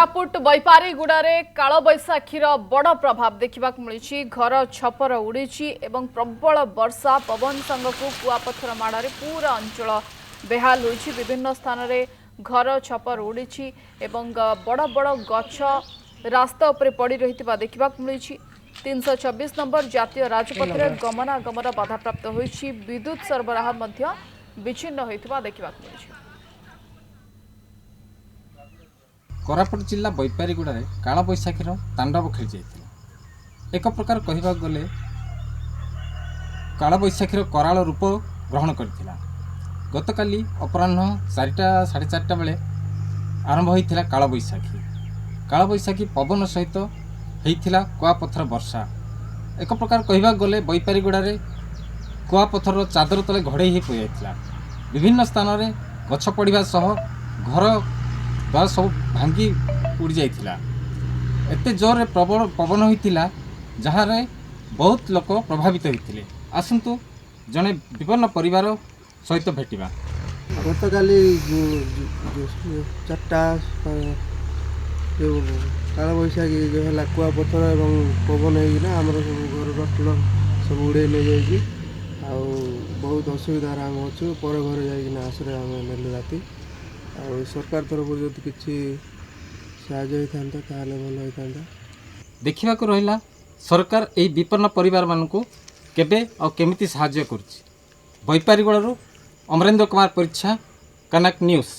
कोरापुट बैपारीगुड़े कालबैशाखीर बड़ प्रभाव देखा मिली। घर छपर उड़ी एवं प्रबल वर्षा पवन संगक कुआपथर माड़े पूरा अंचल बेहाल होइछि। विभिन्न स्थान में घर छपर उड़ी एवं बड़ बड़ गछ रास्ता उपरे पड़ी रही देखा मिली। 324 नंबर जातीय राजपथ में गमनागमन बाधाप्राप्त होइछि। विद्युत सरबराह विच्छिन्न होइथिबा देखा मिली। कोरापुट जिला बैपारीगुड़े कालबैशाखीर तांडव खेली जाइଥିଲା। एक प्रकार कहबाक गले कालबैशाखीर कराल रूप ग्रहण करथिला। गतकाली अपराह्न 4टा 4:30 बेले आरंभ होइथिला कालबैशाखी। कालबैशाखी पवन सहित होइथिला कुआपथर वर्षा। एक प्रकार कहबाक गले बैपारीगुड़े कुआपथर चादर तले घड़े ही पड़ जाइथिला। विभिन्न स्थान में गछ पड़िबा सह घर द्वार सब भांगी उड़ी जाइथिला। एते जोर प्रबल पवन होइथिला जहाँ रे बहुत लोक प्रभावित होइथिले। आसंतु जने विपन्न परिवार सहित भेटिबा। गतकाली 4टा कालबैशाखी जो है कुआपथर एवं पवन होना आमर सब घर रटल सब उड़े नहीं जाइए। बहुत असुविधार आम अच्छु पर घर जाइए आश्रय आम नेलु राति। सरकार तरफ जो किसी साहाय्य होता भल होता। देखा रहा सरकार यही विपन्न परिवार मानक केबे और केमिति साहाय्य करुछि। बैपारीगुड़ारू अमरेंद्र कुमार परिच्छा, कनक न्यूज़।